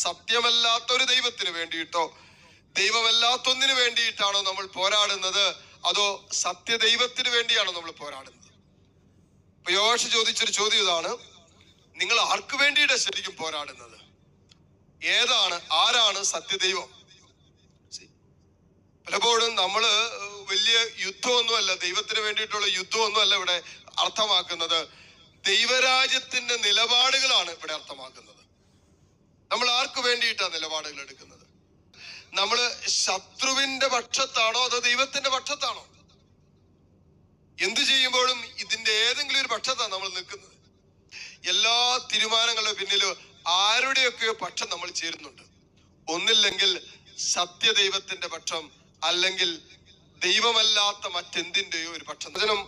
സത്യമല്ലാത്ത ഒരു ദൈവത്തിന് വേണ്ടിയിട്ടോ ദൈവമല്ലാത്തൊന്നിനു വേണ്ടിയിട്ടാണോ നമ്മൾ പോരാടുന്നത്, അതോ സത്യദൈവത്തിന് വേണ്ടിയാണോ നമ്മൾ പോരാടുന്നത്? ഇപ്പൊ യോവാഷ് ചോദിച്ചൊരു ചോദ്യം ഇതാണ്: നിങ്ങൾ ആർക്ക് വേണ്ടിയിട്ടാണ് ശരിക്കും പോരാടുന്നത്? ആരാണ് സത്യദൈവം? പലപ്പോഴും നമ്മള് വലിയ യുദ്ധമൊന്നുമല്ല, ദൈവത്തിന് വേണ്ടിയിട്ടുള്ള യുദ്ധമൊന്നുമല്ല ഇവിടെ അർത്ഥമാക്കുന്നത്. ദൈവരാജ്യത്തിന്റെ നിലപാടുകളാണ് ഇവിടെ അർത്ഥമാക്കുന്നത്. നമ്മൾ ആർക്ക് വേണ്ടിയിട്ടാണ് നിലപാടുകൾ എടുക്കുന്നത്? നമ്മള് ശത്രുവിന്റെ പക്ഷത്താണോ അതോ ദൈവത്തിന്റെ പക്ഷത്താണോ? എന്തു ചെയ്യുമ്പോഴും ഇതിന്റെ ഏതെങ്കിലും ഒരു പക്ഷത്താണ് നമ്മൾ നിൽക്കുന്നത്. എല്ലാ തീരുമാനങ്ങളുടെ പിന്നിലും ആരുടെയൊക്കെയോ പക്ഷം നമ്മൾ ചേരുന്നുണ്ട്. ഒന്നില്ലെങ്കിൽ സത്യദൈവത്തിന്റെ പക്ഷം, അല്ലെങ്കിൽ ദൈവമല്ലാത്ത മറ്റെന്തിന്റെയോ ഒരു പക്ഷം. വചനം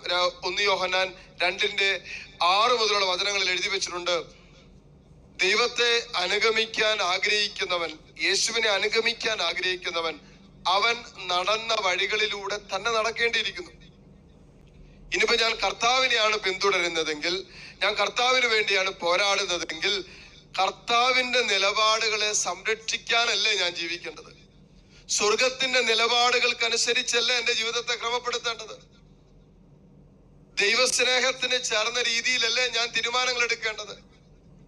1 യോഹന്നാൻ 2:6 മുതലുള്ള വചനങ്ങളിൽ എഴുതി വെച്ചിട്ടുണ്ട്: ദൈവത്തെ അനുഗമിക്കാൻ ആഗ്രഹിക്കുന്നവൻ, യേശുവിനെ അനുഗമിക്കാൻ ആഗ്രഹിക്കുന്നവൻ, അവൻ നടന്ന വഴികളിലൂടെ തന്നെ നടക്കേണ്ടിയിരിക്കുന്നു. ഇനിയിപ്പോ ഞാൻ കർത്താവിനെയാണ് പിന്തുടരുന്നതെങ്കിൽ, ഞാൻ കർത്താവിന് വേണ്ടിയാണ് പോരാടുന്നതെങ്കിൽ, കർത്താവിന്റെ നിലപാടുകളെ സംരക്ഷിക്കാനല്ലേ ഞാൻ ജീവിക്കേണ്ടത്? സ്വർഗത്തിന്റെ നിലപാടുകൾക്കനുസരിച്ചല്ല എന്റെ ജീവിതത്തെ ക്രമപ്പെടുത്തേണ്ടത്. ദൈവസ്നേഹത്തിന് ചേർന്ന രീതിയിലല്ലേ ഞാൻ തീരുമാനങ്ങൾ എടുക്കേണ്ടത്?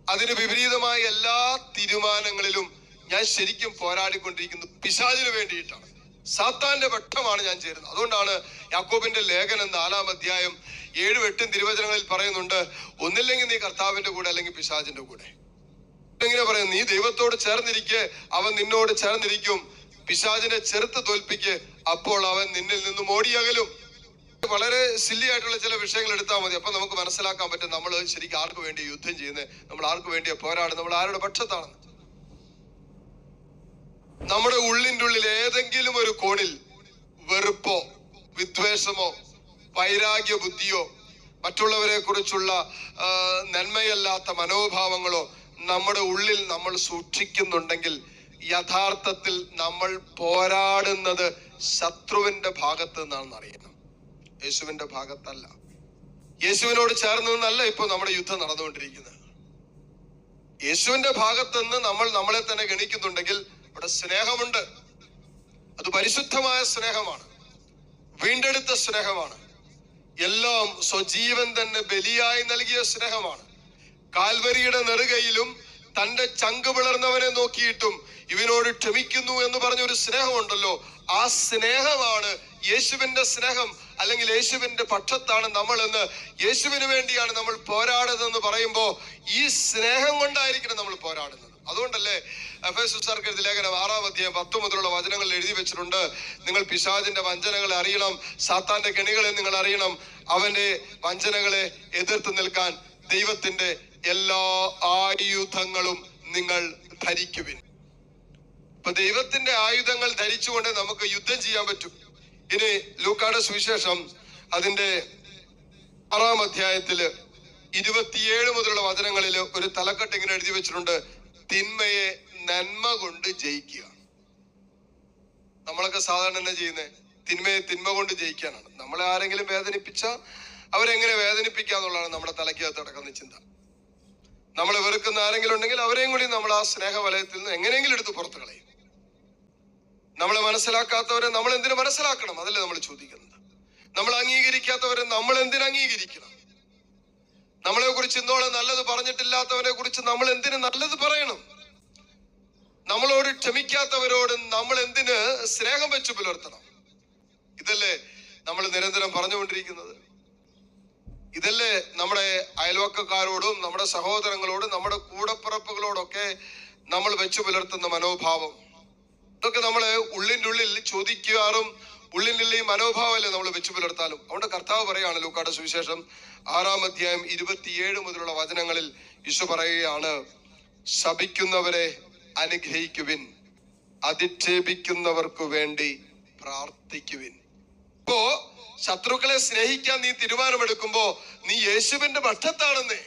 അതിന് വിപരീതമായ എല്ലാ തീരുമാനങ്ങളിലും ഞാൻ ശരിക്കും പോരാടിക്കൊണ്ടിരിക്കുന്നത് പിശാചിന് വേണ്ടിയിട്ടാണ്. സാത്താന്റെ പക്ഷമാണ് ഞാൻ ചേരുന്നത്. അതുകൊണ്ടാണ് യാക്കോബിന്റെ ലേഖനം 4-ാം അധ്യായം 7-8 തിരുവചനങ്ങളിൽ പറയുന്നുണ്ട്: ഒന്നില്ലെങ്കിൽ നീ കർത്താവിന്റെ കൂടെ, അല്ലെങ്കിൽ പിശാചിന്റെ കൂടെ. എങ്ങനെ പറയും? നീ ദൈവത്തോട് ചേർന്നിരിക്കെ, അവൻ നിന്നോട് ചേർന്നിരിക്കും. പിശാചിനെ ചെറുത്ത് തോൽപ്പിക്ക്, അപ്പോൾ അവൻ നിന്നിൽ നിന്നും ഓടിയകലും. വളരെ സില്ലി ആയിട്ടുള്ള ചില വിഷയങ്ങൾ എടുത്താൽ മതി, അപ്പൊ നമുക്ക് മനസ്സിലാക്കാൻ പറ്റും നമ്മൾ ശരിക്കും ആർക്ക് വേണ്ടി യുദ്ധം ചെയ്യുന്നത്, നമ്മൾ ആർക്ക് വേണ്ടിയാ പോരാടുന്നത്, നമ്മൾ ആരുടെ പക്ഷത്താണെന്ന്. നമ്മുടെ ഉള്ളിൻ്റെ ഉള്ളിൽ ഏതെങ്കിലും ഒരു കോണിൽ വെറുപ്പോ വിദ്വേഷമോ വൈരാഗ്യ ബുദ്ധിയോ മറ്റുള്ളവരെ കുറിച്ചുള്ള നന്മയല്ലാത്ത മനോഭാവങ്ങളോ നമ്മുടെ ഉള്ളിൽ നമ്മൾ സൂക്ഷിക്കുന്നുണ്ടെങ്കിൽ, യഥാർത്ഥത്തിൽ നമ്മൾ പോരാടുന്നത് ശത്രുവിന്റെ ഭാഗത്ത് നിന്നാണെന്ന് അറിയണം, യേശുവിന്റെ ഭാഗത്തല്ല. യേശുവിനോട് ചേർന്ന് നിന്നല്ല ഇപ്പൊ നമ്മുടെ യുദ്ധം നടന്നുകൊണ്ടിരിക്കുന്നത്. യേശുവിന്റെ ഭാഗത്ത് നിന്ന് നമ്മൾ നമ്മളെ തന്നെ ഗണിക്കുന്നുണ്ടെങ്കിൽ ഇവിടെ സ്നേഹമുണ്ട്. അത് പരിശുദ്ധമായ സ്നേഹമാണ്, വീണ്ടെടുത്ത സ്നേഹമാണ്, എല്ലാം സ്വജീവൻ തന്നെ ബലിയായി നൽകിയ സ്നേഹമാണ്. കാൽവരിയുടെ നെറുകയിലും തന്റെ ചങ്ക് പിളർന്നവനെ നോക്കിയിട്ടും ഇവനോട് ക്ഷമിക്കുന്നു എന്ന് പറഞ്ഞ ഒരു സ്നേഹമുണ്ടല്ലോ. ആ സ്നേഹമാണ് യേശുവിന്റെ സ്നേഹം, അല്ലെങ്കിൽ യേശുവിന്റെ പക്ഷത്താണ് നമ്മൾ എന്ന്, യേശുവിന് വേണ്ടിയാണ് നമ്മൾ പോരാടുന്നതെന്ന് പറയുമ്പോ ഈ സ്നേഹം കൊണ്ടായിരിക്കണം നമ്മൾ പോരാടുന്നത്. അതുകൊണ്ടല്ലേ എഫേസ്യർക്കെഴുതിയ ലേഖനം 6-ാം അധ്യായം 10 മുതലുള്ള വചനങ്ങളിൽ എഴുതി വെച്ചിട്ടുണ്ട്: നിങ്ങൾ പിശാചിന്റെ വഞ്ചനകളെ അറിയണം, സാത്താന്റെ കെണികളെ നിങ്ങൾ അറിയണം, അവന്റെ വഞ്ചനകളെ എതിർത്ത് നിൽക്കാൻ ദൈവത്തിന്റെ എല്ലാ ആയുധങ്ങളും നിങ്ങൾ ധരിക്കുവിൻ. ഇപ്പൊ ദൈവത്തിന്റെ ആയുധങ്ങൾ ധരിച്ചുകൊണ്ട് നമുക്ക് യുദ്ധം ചെയ്യാൻ പറ്റും. ഇനി ലൂക്കായുടെ സുവിശേഷം അതിന്റെ 6-ാം അധ്യായത്തില് 27 മുതലുള്ള വചനങ്ങളിൽ ഒരു തലക്കെട്ട് ഇങ്ങനെ എഴുതി വെച്ചിട്ടുണ്ട്: തിന്മയെ നന്മ കൊണ്ട് ജയിക്കുക. നമ്മളൊക്കെ സാധാരണ എന്നാ ചെയ്യുന്നത്? തിന്മയെ തിന്മ കൊണ്ട് ജയിക്കാനാണ്. നമ്മളെ ആരെങ്കിലും വേദനിപ്പിച്ച അവരെങ്ങനെ വേദനിപ്പിക്കാന്നുള്ളതാണ് നമ്മുടെ തലയ്ക്കകത്ത് കിടക്കുന്ന ചിന്ത. നമ്മളെ വെറുക്കുന്ന ആരെങ്കിലും ഉണ്ടെങ്കിൽ അവരെയും കൂടി നമ്മൾ ആ സ്നേഹവലയത്തിൽ നിന്ന് എങ്ങനെയെങ്കിലും എടുത്ത് പുറത്തു കളയും. നമ്മളെ മനസ്സിലാക്കാത്തവരെ നമ്മൾ എന്തിനു മനസ്സിലാക്കണം? അതല്ലേ നമ്മൾ ചോദിക്കുന്നത്. നമ്മൾ അംഗീകരിക്കാത്തവരെ നമ്മൾ എന്തിനു അംഗീകരിക്കണം? നമ്മളെ കുറിച്ച് ഇന്നോളം നല്ലത് പറഞ്ഞിട്ടില്ലാത്തവരെ കുറിച്ച് നമ്മൾ എന്തിനു നല്ലത് പറയണം? നമ്മളോട് ക്ഷമിക്കാത്തവരോട് നമ്മൾ എന്തിന് സ്നേഹം വെച്ച് പുലർത്തണം? ഇതല്ലേ നമ്മൾ നിരന്തരം പറഞ്ഞുകൊണ്ടിരിക്കുന്നത്. ഇതല്ലേ നമ്മുടെ അയൽവക്കക്കാരോടും നമ്മുടെ സഹോദരങ്ങളോടും നമ്മുടെ കൂടപ്പിറപ്പുകളോടൊക്കെ നമ്മൾ വെച്ചു പുലർത്തുന്ന മനോഭാവം. ഇതൊക്കെ നമ്മളെ ഉള്ളിൻ്റെ ഉള്ളിൽ ചോദിക്കാറും ഉള്ളിൻ്റെ ഉള്ളിൽ മനോഭാവമല്ലേ നമ്മൾ വെച്ചു പുലർത്താലും. അതുകൊണ്ട് കർത്താവ് പറയാണ് ലൂക്കായുടെ സുവിശേഷം 6-ാം അധ്യായം 27 മുതലുള്ള വചനങ്ങളിൽ യേശു പറയുകയാണ്: ശപിക്കുന്നവരെ അനുഗ്രഹിക്കുവിൻ, അധിക്ഷേപിക്കുന്നവർക്ക് വേണ്ടി പ്രാർത്ഥിക്കുവിൻ. ഇപ്പോ ശത്രുക്കളെ സ്നേഹിക്കാൻ നീ തീരുമാനമെടുക്കുമ്പോ നീ യേശുവിന്റെ പക്ഷത്താണെന്നേ.